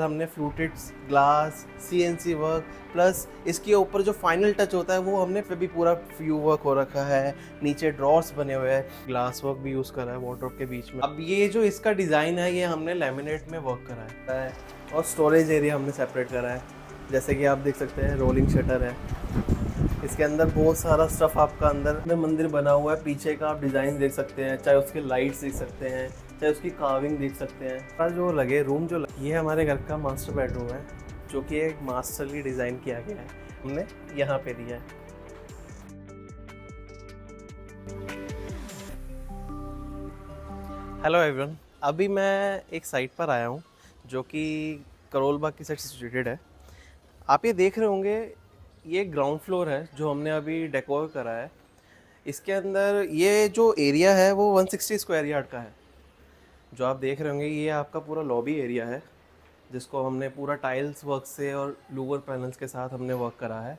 हमने fluted glass, CNC work plus इसके ऊपर जो फाइनल टच होता है वो हमने पे भी पूरा फ्यू वर्क हो रखा है। नीचे ड्रॉर्स बने हुए हैं, ग्लास वर्क भी यूज़ करा है वार्डरोब के बीच में। अब ये जो इसका डिज़ाइन है ये हमने लैमिनेट में वर्क करा है और स्टोरेज एरिया हमने सेपरेट करा है। जैसे कि आप देख सकते हैं रोलिंग शटर है, इसके अंदर बहुत सारा स्टफ आपका अंदर में मंदिर बना हुआ है। पीछे का आप डिज़ाइन देख सकते हैं, चाहे उसके लाइट्स देख सकते हैं, चाहे उसकी कार्विंग देख सकते हैं। पर जो लगे रूम जो लगे, ये हमारे घर का मास्टर बेडरूम है जो कि एक मास्टरली डिज़ाइन किया गया है, हमने यहाँ पे दिया है। हेलो एवरीवन, अभी मैं एक साइट पर आया हूँ जो कि करोल बाग की साइड से सिचुएटेड है। आप ये देख रहे होंगे, ये ग्राउंड फ्लोर है जो हमने अभी डेकोर करा है। इसके अंदर ये जो एरिया है वो 160 स्क्वायर यार्ड का है। जो आप देख रहे होंगे ये आपका पूरा लॉबी एरिया है जिसको हमने पूरा टाइल्स वर्क से और लूवर पैनल्स के साथ हमने वर्क करा है।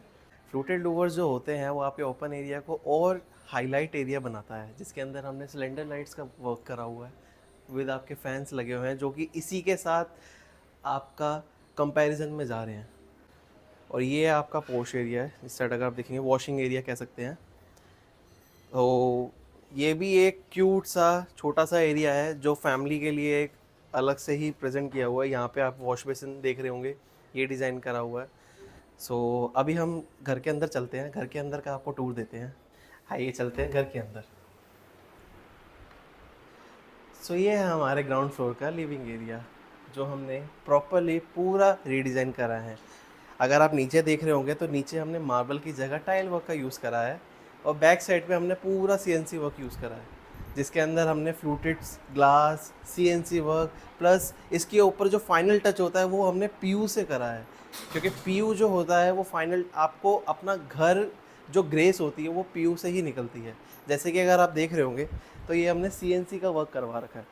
फ्लूटेड लूवर्स जो होते हैं वो आपके ओपन एरिया को और हाईलाइट एरिया बनाता है, जिसके अंदर हमने सिलेंडर लाइट्स का वर्क करा हुआ है विद आपके फैंस लगे हुए हैं जो कि इसी के साथ आपका कंपैरिजन में जा रहे हैं। और ये आपका पोर्श एरिया है, इस साइड अगर आप देखेंगे वॉशिंग एरिया कह सकते हैं। तो ये भी एक क्यूट सा छोटा सा एरिया है जो फैमिली के लिए एक अलग से ही प्रेजेंट किया हुआ है। यहाँ पे आप वॉश बेसिन देख रहे होंगे, ये डिज़ाइन करा हुआ है। सो अभी हम घर के अंदर चलते हैं, घर के अंदर का आपको टूर देते हैं। आइए चलते हैं घर के अंदर। सो ये है हमारे ग्राउंड फ्लोर का लिविंग एरिया जो हमने प्रॉपरली पूरा रीडिज़ाइन करा है। अगर आप नीचे देख रहे होंगे तो नीचे हमने मार्बल की जगह टाइल वर्क का यूज़ करा है और बैक साइड पे हमने पूरा सीएनसी वर्क यूज़ करा है जिसके अंदर हमने fluted glass, CNC work plus इसके ऊपर जो फाइनल टच होता है वो हमने पीयू से करा है। क्योंकि पीयू जो होता है वो फाइनल आपको अपना घर जो ग्रेस होती है वो पीयू से ही निकलती है। जैसे कि अगर आप देख रहे होंगे तो ये हमने सीएनसी का वर्क करवा रखा है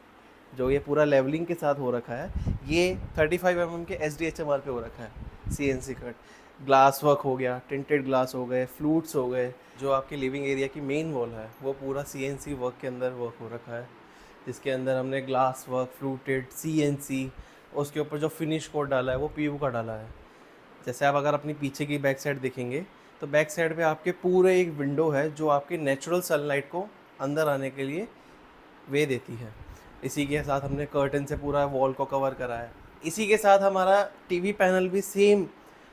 जो ये पूरा लेवलिंग के साथ हो रखा है। ये 35 mm के SDHMR पे हो रखा है सीएनसी कट। ग्लास वर्क हो गया, टिंटेड ग्लास हो गए, फ्लूट्स हो गए। जो आपके लिविंग एरिया की मेन वॉल है वो पूरा सीएनसी वर्क के अंदर वर्क हो रखा है जिसके अंदर हमने ग्लास वर्क, फ्लूटेड, सीएनसी, उसके ऊपर जो फिनिश कोट डाला है वो पीयू का डाला है। जैसे आप अगर अपनी पीछे की बैक साइड देखेंगे तो बैक साइड पे आपके पूरे एक विंडो है जो आपके नेचुरल सनलाइट को अंदर आने के लिए वे देती है। इसी के साथ हमने कर्टन से पूरा वॉल को कवर करा है। इसी के साथ हमारा टीवी पैनल भी सेम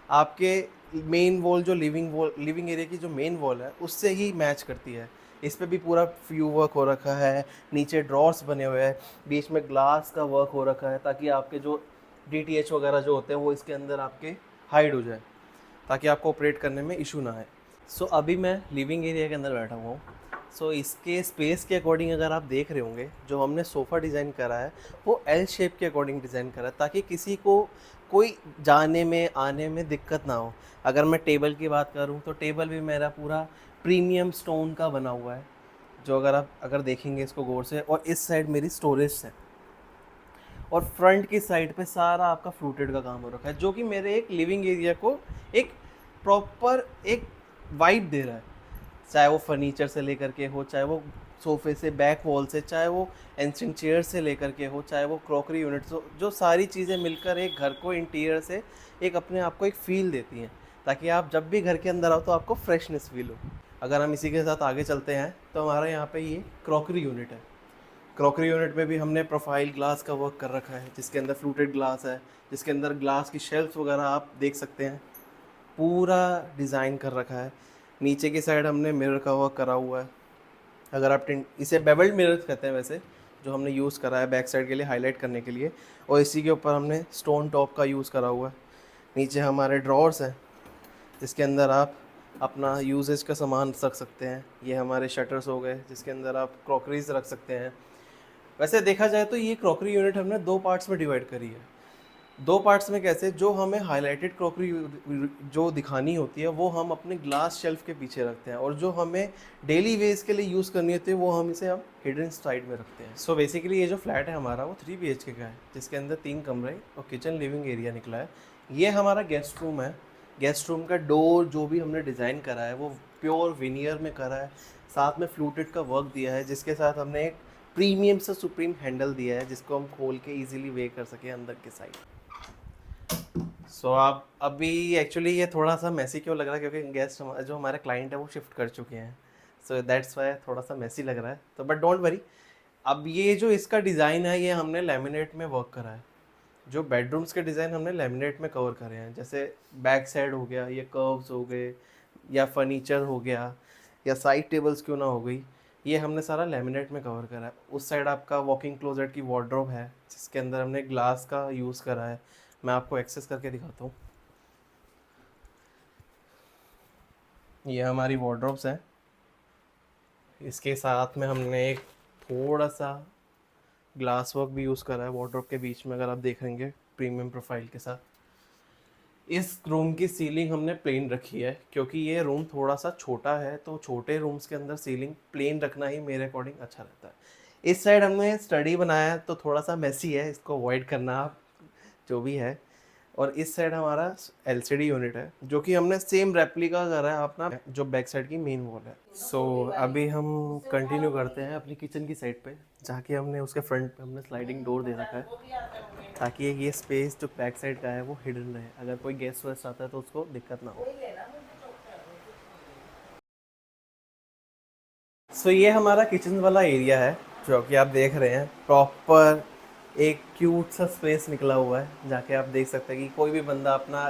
आपके मेन वॉल जो लिविंग एरिया की जो मेन वॉल है उससे ही मैच करती है। इस पे भी पूरा फ्यू वर्क हो रखा है, नीचे ड्रॉर्स बने हुए हैं, बीच में ग्लास का वर्क हो रखा है ताकि आपके जो DTH वगैरह जो होते हैं वो इसके अंदर आपके हाइड हो जाए ताकि आपको ऑपरेट करने में इशू ना आए। सो अभी मैं लिविंग एरिया के अंदर बैठा हुआ हूँ। सो इसके स्पेस के अकॉर्डिंग अगर आप देख रहे होंगे जो हमने सोफ़ा डिज़ाइन करा है वो L शेप के अकॉर्डिंग डिज़ाइन करा है ताकि किसी को कोई जाने में आने में दिक्कत ना हो। अगर मैं टेबल की बात करूँ तो टेबल भी मेरा पूरा प्रीमियम स्टोन का बना हुआ है जो अगर देखेंगे इसको गौर से। और इस साइड मेरी स्टोरेज है और फ्रंट की साइड पे सारा आपका फ्लूटेड का काम हो रखा है जो कि मेरे एक लिविंग एरिया को एक प्रॉपर एक वाइब दे रहा है। चाहे वो फर्नीचर से लेकर के हो, चाहे वो सोफे से, बैक वॉल से, चाहे वो एंशिएंट चेयर से लेकर के हो, चाहे वो क्रॉकरी यूनिट हो, जो सारी चीज़ें मिलकर एक घर को इंटीरियर से एक अपने आप को एक फ़ील देती हैं ताकि आप जब भी घर के अंदर आओ तो आपको फ्रेशनेस फील हो। अगर हम इसी के साथ आगे चलते हैं तो हमारा यहाँ पे ये क्रॉकरी यूनिट है। क्रॉकरी यूनिट में भी हमने प्रोफाइल ग्लास का वर्क कर रखा है जिसके अंदर फ्लूटेड ग्लास है, जिसके अंदर ग्लास की शेल्फ वगैरह आप देख सकते हैं, पूरा डिज़ाइन कर रखा है। नीचे की साइड हमने मिरर का वर्क करा हुआ है। अगर आप इसे बेवल्ड मिरर कहते हैं वैसे, जो हमने यूज़ करा है बैक साइड के लिए हाईलाइट करने के लिए। और इसी के ऊपर हमने स्टोन टॉप का यूज़ करा हुआ है। नीचे हमारे ड्रॉर्स हैं जिसके अंदर आप अपना यूजेज का सामान रख सकते हैं। ये हमारे शटर्स हो गए जिसके अंदर आप क्रॉकरीज रख सकते हैं। वैसे देखा जाए तो ये क्रॉकरी यूनिट हमने दो पार्ट्स में डिवाइड करी है। दो पार्ट्स में कैसे, जो हमें हाईलाइटेड क्रॉकरी जो दिखानी होती है वो हम अपने ग्लास शेल्फ के पीछे रखते हैं और जो हमें डेली वेज के लिए यूज़ करनी होती है वो हम इसे हिडन साइड में रखते हैं। सो बेसिकली ये जो फ्लैट है हमारा वो 3 BHK का है जिसके अंदर 3 कमरे और किचन लिविंग एरिया निकला है। ये हमारा गेस्ट रूम है। गेस्ट रूम का डोर जो भी हमने डिज़ाइन करा है वो प्योर विनियर में करा है, साथ में फ्लूटेड का वर्क दिया है जिसके साथ हमने एक प्रीमियम से सुप्रीम हैंडल दिया है जिसको हम खोल के इजीली वे कर सकें अंदर के साइड। सो आप अभी एक्चुअली ये थोड़ा सा मैसी क्यों लग रहा है, क्योंकि गेस्ट जो हमारे क्लाइंट है वो शिफ्ट कर चुके हैं, सो दैट्स वाई थोड़ा सा मैसी लग रहा है, तो बट डोंट वरी। अब ये जो इसका डिज़ाइन है ये हमने लेमिनेट में वर्क करा है। जो बेडरूम्स के डिज़ाइन हमने लेमिनेट में कवर करे हैं, जैसे बैक साइड हो गया, ये कर्व्स हो गए, या फर्नीचर हो गया, या साइड टेबल्स क्यों ना हो गई, ये हमने सारा लेमिनेट में कवर करा है। उस साइड आपका वॉकिंग क्लोजेट की वार्डरोब है जिसके अंदर हमने ग्लास का यूज़ करा है। मैं आपको एक्सेस करके दिखाता हूँ। ये हमारी वार्डरोब्स हैं। इसके साथ में हमने एक थोड़ा सा ग्लास वर्क भी यूज़ करा है वार्डरोब के बीच में, अगर आप देखेंगे प्रीमियम प्रोफाइल के साथ। इस रूम की सीलिंग हमने प्लेन रखी है क्योंकि ये रूम थोड़ा सा छोटा है, तो छोटे रूम्स के अंदर सीलिंग प्लेन रखना ही मेरे अकॉर्डिंग अच्छा रहता है। इस साइड हमने स्टडी बनाया है तो थोड़ा सा मेसी है, इसको अवॉइड करना आप, जो भी है। और इस साइड हमारा एलसीडी यूनिट है जो कि हमने सेम रेप्लिका करा है अपना, जो बैक साइड की मेन वॉल है। सो अभी हम कंटिन्यू करते हैं अपनी किचन की साइड पे, जाके हमने उसके फ्रंट पे हमने स्लाइडिंग डोर दे रखा है ताकि ये स्पेस जो बैक साइड का है वो हिडन रहे, अगर कोई गेस्ट वेस्ट आता है तो उसको दिक्कत ना हो। सो ये हमारा किचन वाला एरिया है जो कि आप देख रहे हैं, प्रॉपर एक क्यूट सा स्पेस निकला हुआ है, जाके आप देख सकते हैं कि कोई भी बंदा अपना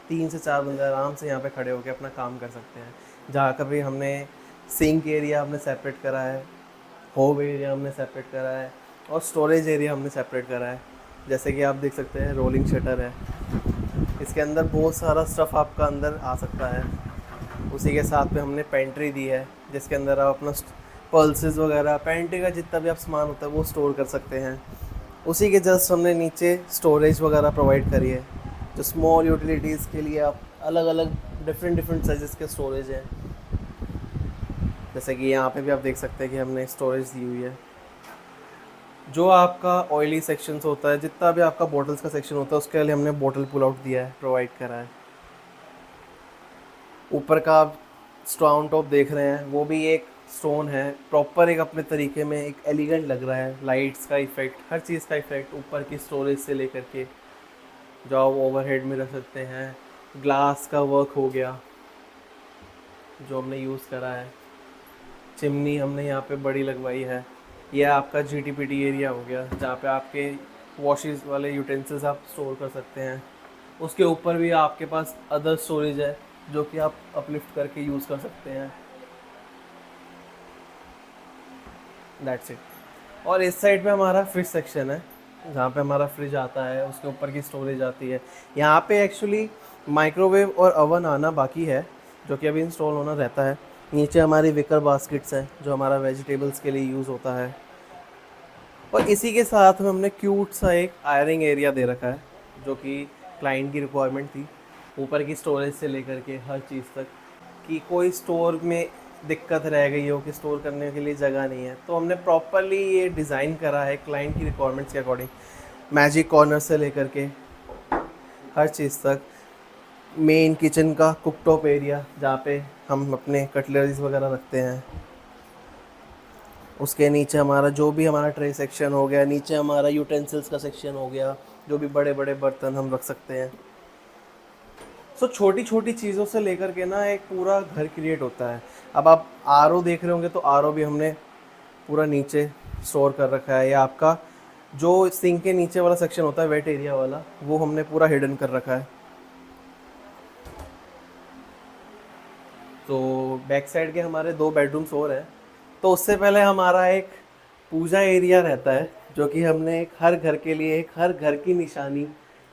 3 से 4 बंदे आराम से यहाँ पे खड़े होकर अपना काम कर सकते हैं। जहाँ कभी हमने सिंक एरिया हमने सेपरेट करा है, होव एरिया हमने सेपरेट करा है, और स्टोरेज एरिया हमने सेपरेट करा है। जैसे कि आप देख सकते हैं रोलिंग शटर है, इसके अंदर बहुत सारा स्टफ़ आपका अंदर आ सकता है। उसी के साथ में हमने पेंट्री दी है जिसके अंदर आप अपना पल्सेस वगैरह, पेंट्री का जितना भी आप सामान होता है वो स्टोर कर सकते हैं। उसी के जस्ट हमने नीचे स्टोरेज वगैरह प्रोवाइड करी है, जो स्मॉल यूटिलिटीज़ के लिए आप अलग अलग डिफरेंट डिफरेंट साइज़ के स्टोरेज हैं। जैसे कि यहाँ पे भी आप देख सकते हैं कि हमने स्टोरेज दी हुई है। जो आपका ऑयली सेक्शंस होता है, जितना भी आपका बॉटल्स का सेक्शन होता है, उसके लिए हमने बॉटल पुल आउट दिया है, प्रोवाइड करा है। ऊपर का आप स्टोन टॉप देख रहे हैं, वो भी एक स्टोन है प्रॉपर, एक अपने तरीके में एक एलिगेंट लग रहा है। लाइट्स का इफेक्ट, हर चीज़ का इफेक्ट, ऊपर की स्टोरेज से लेकर के जो आप ओवरहेड में रख सकते हैं। ग्लास का वर्क हो गया जो हमने यूज़ करा है। चिमनी हमने यहाँ पे बड़ी लगवाई है। यह आपका जीटीपीटी एरिया हो गया जहाँ पे आपके वॉशेस वाले यूटेंसिल्स आप स्टोर कर सकते हैं। उसके ऊपर भी आपके पास अदर स्टोरेज है जो कि आप अपलिफ्ट करके यूज़ कर सकते हैं। That's it. और इस साइड पे हमारा फ्रिज सेक्शन है जहाँ पे हमारा फ्रिज आता है, उसके ऊपर की स्टोरेज आती है। यहाँ पे एक्चुअली माइक्रोवेव और अवन आना बाकी है जो कि अभी इंस्टॉल होना रहता है। नीचे हमारी विकर बास्केट्स हैं जो हमारा वेजिटेबल्स के लिए यूज़ होता है। और इसी के साथ में हमने क्यूट सा एक आयरिंग एरिया दे रखा है जो कि क्लाइंट की रिक्वायरमेंट थी, ऊपर की स्टोरेज से लेकर के हर चीज़ तक, कि कोई स्टोर में दिक्कत रह गई हो कि स्टोर करने के लिए जगह नहीं है, तो हमने प्रॉपरली ये डिज़ाइन करा है क्लाइंट की रिक्वायरमेंट्स के अकॉर्डिंग। मैजिक कॉर्नर से लेकर के हर चीज़ तक। मेन किचन का कुकटॉप एरिया जहाँ पे हम अपने कटलरीज वगैरह रखते हैं, उसके नीचे हमारा जो भी हमारा ट्रे सेक्शन हो गया, नीचे हमारा यूटेंसिल्स का सेक्शन हो गया, जो भी बड़े बड़े बर्तन हम रख सकते हैं। सो छोटी छोटी चीज़ों से लेकर के ना एक पूरा घर क्रिएट होता है। अब आप आरओ देख रहे होंगे तो आरओ भी हमने पूरा नीचे स्टोर कर रखा है, या आपका जो सिंक के नीचे वाला सेक्शन होता है वेट एरिया वाला, वो हमने पूरा हिडन कर रखा है। तो बैक साइड के हमारे 2 बेडरूम्स और हैं। तो उससे पहले हमारा एक पूजा एरिया रहता है जो कि हमने एक हर घर के लिए, एक हर घर की निशानी,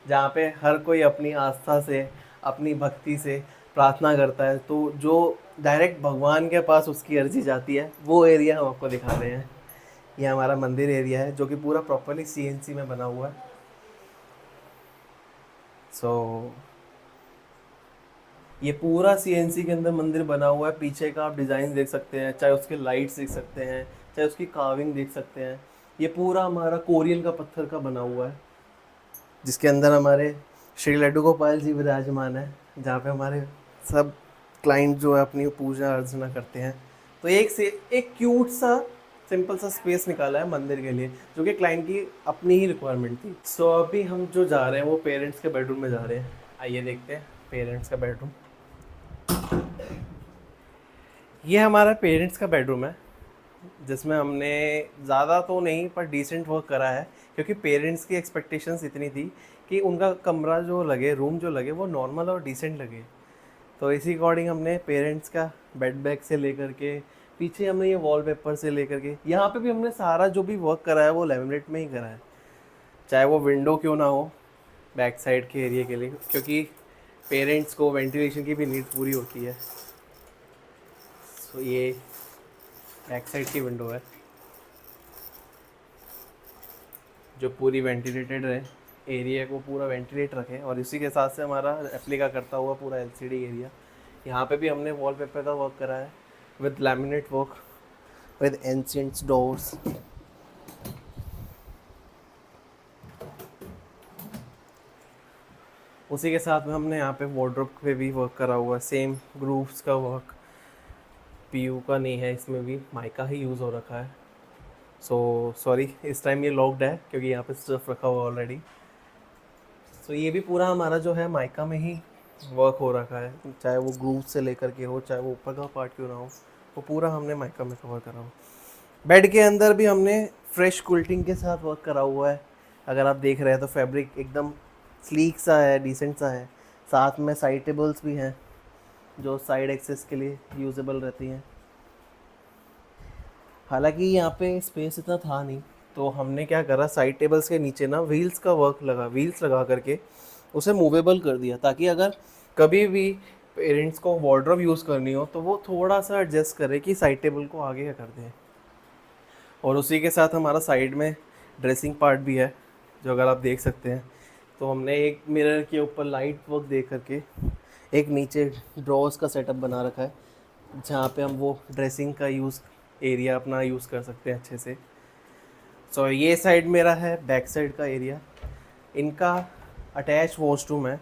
जहाँ पे हर कोई अपनी आस्था से, अपनी भक्ति से प्रार्थना करता है, तो जो डायरेक्ट भगवान के पास उसकी अर्जी जाती है, वो एरिया हम आपको दिखा रहे हैं। ये हमारा मंदिर एरिया है जो कि पूरा प्रॉपरली सीएनसी में बना हुआ है। सो ये पूरा सीएनसी के अंदर मंदिर बना हुआ है। पीछे का आप डिज़ाइन देख सकते हैं, चाहे उसके लाइट्स देख सकते हैं, चाहे उसकी कार्विंग देख सकते हैं। ये पूरा हमारा कोरियन का पत्थर का बना हुआ है जिसके अंदर हमारे श्री लड्डू गोपाल जी विराजमान है, जहाँ पे हमारे सब क्लाइंट जो है अपनी पूजा अर्चना करते हैं। तो एक से एक क्यूट सा सिंपल सा स्पेस निकाला है मंदिर के लिए, जो कि क्लाइंट की अपनी ही रिक्वायरमेंट थी। सो अभी हम जो जा रहे हैं वो पेरेंट्स के बेडरूम में जा रहे हैं। आइए देखते हैं पेरेंट्स का बेडरूम। ये हमारा पेरेंट्स का बेडरूम है, जिसमें हमने ज़्यादा तो नहीं पर डिसेंट वर्क करा है, क्योंकि पेरेंट्स की एक्सपेक्टेशंस इतनी थी कि उनका कमरा जो लगे, रूम जो लगे, वो नॉर्मल और डिसेंट लगे। तो इसी अकॉर्डिंग हमने पेरेंट्स का बेड बैग से लेकर के, पीछे हमने ये वॉलपेपर से लेकर के, यहाँ पे भी हमने सारा जो भी वर्क करा है वो लैमिनेट में ही करा है। चाहे वो विंडो क्यों ना हो बैक साइड के एरिया के लिए, क्योंकि पेरेंट्स को वेंटिलेशन की भी नीड पूरी होती है। सो ये बैक साइड की विंडो है जो पूरी वेंटिलेटेड रहे, एरिया को पूरा वेंटिलेट रखे, और इसी के साथ से हमारा एप्लीका करता हुआ पूरा एलसीडी एरिया। यहाँ पे भी हमने वॉलपेपर का वर्क करा है with laminate work with ancient doors. उसी के साथ में हमने यहाँ पे वार्डरोब पे भी वर्क करा हुआ है, सेम ग्रूव्स का वर्क। पीयू का नहीं है, इसमें भी माइका ही यूज़ हो रखा है। सो सॉरी, इस टाइम ये लॉक्ड है क्योंकि यहाँ पे स्टफ रखा हुआ ऑलरेडी। सो ये भी पूरा हमारा जो है माइका में ही वर्क हो रखा है, चाहे वो ग्रूव से लेकर के हो, चाहे वो ऊपर का पार्ट क्यों ना हो, वो पूरा हमने माइका में कवर करा हो। बेड के अंदर भी हमने फ्रेश कुल्टिंग के साथ वर्क करा हुआ है। अगर आप देख रहे हैं तो फैब्रिक एकदम स्लीक सा है, डिसेंट सा है। साथ में साइड टेबल्स भी हैं जो साइड एक्सेस के लिए यूजेबल रहती हैं। हालांकि यहाँ पे स्पेस इतना था नहीं, तो हमने क्या करा, साइड टेबल्स के नीचे ना व्हील्स लगा करके उसे मूवेबल कर दिया, ताकि अगर कभी भी पेरेंट्स को वार्डरोब यूज़ करनी हो तो वो थोड़ा सा एडजस्ट करे कि साइड टेबल को आगे कर दें। और उसी के साथ हमारा साइड में ड्रेसिंग पार्ट भी है, जो अगर आप देख सकते हैं। तो हमने एक मिरर के ऊपर लाइट वर्क दे करके एक नीचे ड्रॉर्स का सेटअप बना रखा है, जहाँ पे हम वो ड्रेसिंग का एरिया अपना यूज़ कर सकते हैं अच्छे से। सो ये साइड मेरा है बैक साइड का एरिया। इनका अटैच वॉशरूम है।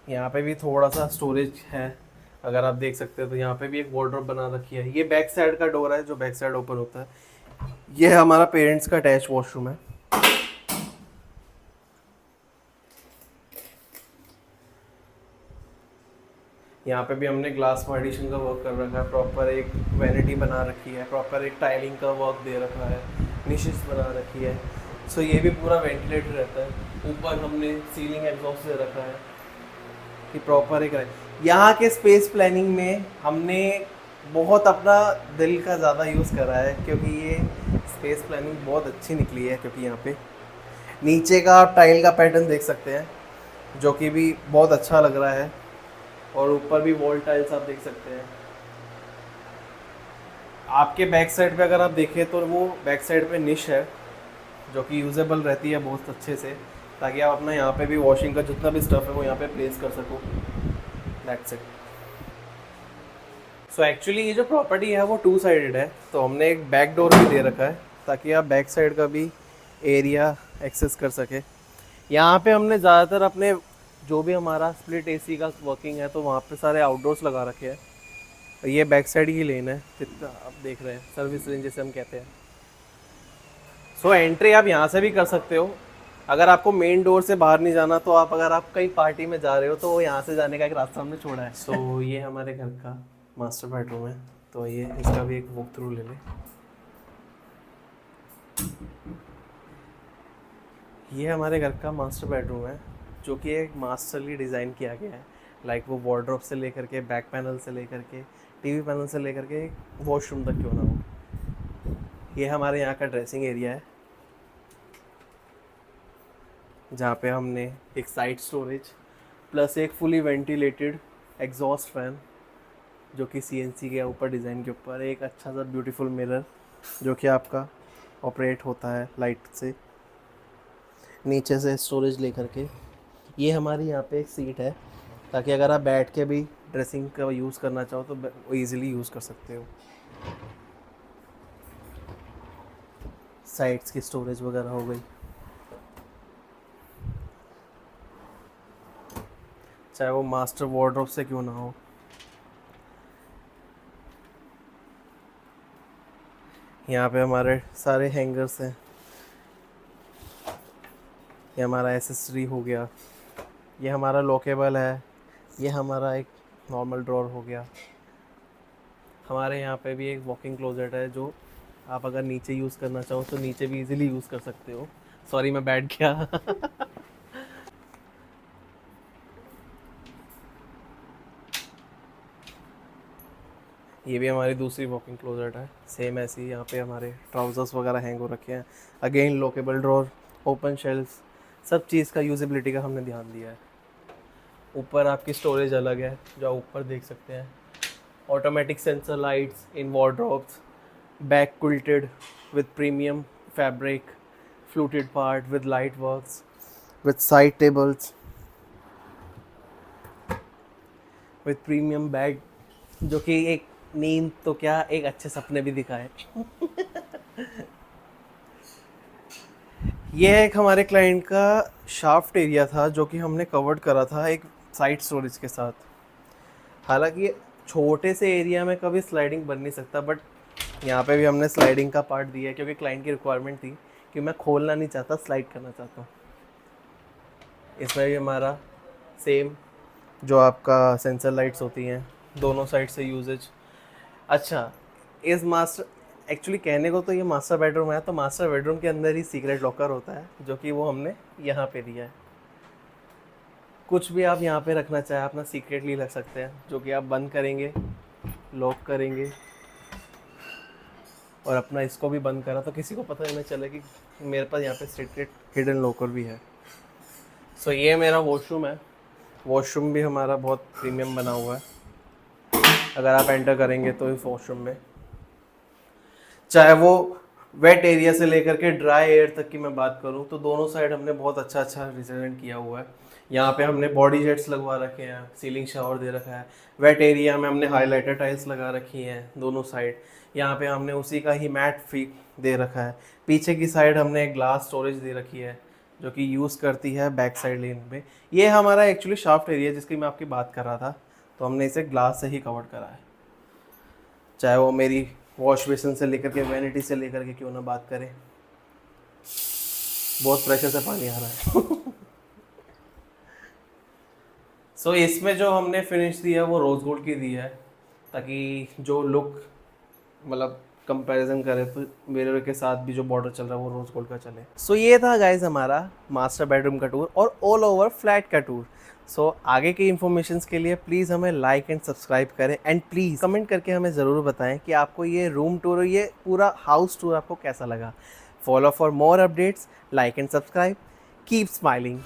यहाँ पे भी थोड़ा सा स्टोरेज है, अगर आप देख सकते हैं तो यहाँ पे भी एक वार्डरोब बना रखी है। ये बैक साइड का डोर है जो बैक साइड ओपन होता है। ये हमारा पेरेंट्स का अटैच वॉशरूम है। यहाँ पे भी हमने ग्लास पार्टीशन का वर्क कर रखा है, प्रॉपर एक वैनिटी बना रखी है, प्रॉपर एक टाइलिंग का वर्क दे रखा है, निशेस बना रखी है। सो ये भी पूरा वेंटिलेटेड रहता है। ऊपर हमने सीलिंग एग्जॉस्ट दे रखा है कि प्रॉपर एक यहाँ के स्पेस प्लानिंग में हमने बहुत अपना दिल का ज़्यादा यूज़ करा है, क्योंकि ये स्पेस प्लानिंग बहुत अच्छी निकली है। क्योंकि यहाँ पे नीचे का आप टाइल का पैटर्न देख सकते हैं, जो कि भी बहुत अच्छा लग रहा है, और ऊपर भी वॉल टाइल्स आप देख सकते हैं। आपके बैक साइड पे अगर आप देखें तो वो बैक साइड पे निश है जो कि यूजेबल रहती है बहुत अच्छे से, ताकि आप अपना यहाँ पे भी वॉशिंग का जितना भी स्टफ है वो यहाँ पे प्लेस कर सको। That's it. सो एक्चुअली ये जो प्रॉपर्टी है वो टू साइडेड है, तो हमने एक बैक डोर भी दे रखा है ताकि आप बैक साइड का भी एरिया एक्सेस कर सके। यहाँ पे हमने ज़्यादातर अपने जो भी हमारा स्प्लिट एसी का वर्किंग है तो वहाँ पे सारे आउटडोर्स लगा रखे हैं। ये बैक साइड की लेन है, जितना आप देख रहे हैं, सर्विस लेन जिसे हम कहते हैं। सो एंट्री आप यहाँ से भी कर सकते हो। अगर आपको मेन डोर से बाहर नहीं जाना तो आप, अगर आप कहीं पार्टी में जा रहे हो तो यहाँ से जाने का एक रास्ता हमने छोड़ा है। सो ये हमारे घर का मास्टर बेडरूम है, तो ये इसका भी एक वॉक थ्रू ले लें। ये हमारे घर का मास्टर बेडरूम है, जो कि एक मास्टरली डिज़ाइन किया गया है। लाइक वो वार्डरोब से लेकर के, बैक पैनल से लेकर के, टीवी पैनल से लेकर के वॉशरूम तक क्यों ना हो। ये हमारे यहाँ का ड्रेसिंग एरिया है, जहाँ पे हमने एक साइड स्टोरेज प्लस एक फुली वेंटिलेटेड एग्जॉस्ट फैन, जो कि सीएनसी के ऊपर डिज़ाइन के ऊपर एक अच्छा सा ब्यूटीफुल मिरर जो कि आपका ऑपरेट होता है लाइट से, नीचे से स्टोरेज लेकर के। ये हमारी यहाँ पे एक सीट है, ताकि अगर आप बैठ के भी ड्रेसिंग का यूज़ करना चाहो तो वो ईज़िली यूज़ कर सकते हो। साइड्स की स्टोरेज वगैरह हो गई, चाहे वो मास्टर वार्डरोब से क्यों ना हो। यहाँ पे हमारे सारे हैंगर्स हैं। ये हमारा एसेसरी हो गया, ये हमारा लॉकेबल है, ये हमारा एक नॉर्मल ड्रॉर हो गया। हमारे यहाँ पे भी एक वॉकिंग क्लोजेट है जो आप अगर नीचे यूज़ करना चाहो तो नीचे भी इजीली यूज़ कर सकते हो। सॉरी मैं बैठ गया। ये भी हमारी दूसरी वॉकिंग क्लोजेट है, सेम ऐसी। यहाँ पे हमारे ट्राउजर्स वगैरह हैंग हो रखे हैं। Again lockable drawer, open shelves, सब चीज़ का यूजेबिलिटी का हमने ध्यान दिया है। ऊपर आपकी स्टोरेज अलग है जो आप ऊपर देख सकते हैं। Automatic sensor lights in wardrobes, back quilted with premium fabric, fluted part with light works, with side tables, with premium bag, जो कि एक नींद तो क्या एक अच्छे सपने भी दिखाए। ये एक हमारे क्लाइंट का शाफ्ट एरिया था जो कि हमने कवर्ड करा था एक साइड स्टोरेज के साथ। हालांकि ये छोटे से एरिया में कभी स्लाइडिंग बन नहीं सकता, बट यहाँ पे भी हमने स्लाइडिंग का पार्ट दिया है क्योंकि क्लाइंट की रिक्वायरमेंट थी कि मैं खोलना नहीं चाहता, स्लाइड करना चाहता हूँ। इसमें भी हमारा सेम जो आपका सेंसर लाइट्स होती हैं दोनों साइड से यूजेज। अच्छा, इस मास्टर एक्चुअली कहने को तो ये मास्टर बेडरूम है, तो मास्टर बेडरूम के अंदर ही सीक्रेट लॉकर होता है जो कि वो हमने यहाँ पे दिया है। कुछ भी आप यहाँ पे रखना चाहे अपना सीक्रेटली रख सकते हैं, जो कि आप बंद करेंगे, लॉक करेंगे और अपना इसको भी बंद करा तो किसी को पता नहीं चले कि मेरे पास यहाँ पे सीक्रेट हिडन लॉकर भी है। सो ये मेरा वॉशरूम है। वॉशरूम भी हमारा बहुत प्रीमियम बना हुआ है। अगर आप एंटर करेंगे तो इस वॉशरूम में चाहे वो वेट एरिया से लेकर के ड्राई एयर तक की मैं बात करूं तो दोनों साइड हमने बहुत अच्छा अच्छा रिप्रेजेंट किया हुआ है। यहाँ पे हमने बॉडी जेट्स लगवा रखे हैं, सीलिंग शावर दे रखा है। वेट एरिया में हमने हाइलाइटर टाइल्स लगा रखी हैं दोनों साइड। यहाँ पे हमने उसी का ही मैट फीक दे रखा है। पीछे की साइड हमने एक ग्लास स्टोरेज दे रखी है जो कि यूज़ करती है बैक साइड लेन पे। ये हमारा एक्चुअली शाफ्ट एरिया जिसकी मैं आपकी बात कर रहा था, तो हमने इसे ग्लास से ही कवर करा है। चाहे वो मेरी वॉश बेसिन से लेकर के वैनिटी से लेकर के क्यों ना बात करें। बहुत प्रेशर से पानी आ रहा है। सो इसमें जो हमने फिनिश दिया वो रोज़ गोल्ड की दी है, ताकि जो लुक मतलब कंपैरिजन करें तो मिरर के साथ भी जो बॉर्डर चल रहा है वो रोज़ गोल्ड का चले। सो ये था गाइज हमारा मास्टर बेडरूम का टूर और ऑल ओवर फ्लैट का टूर। सो आगे की इन्फॉर्मेशन के लिए प्लीज़ हमें लाइक एंड सब्सक्राइब करें एंड प्लीज़ कमेंट करके हमें ज़रूर बताएं कि आपको ये रूम टूर, ये पूरा हाउस टूर आपको कैसा लगा। Follow for more updates, like and subscribe, keep smiling.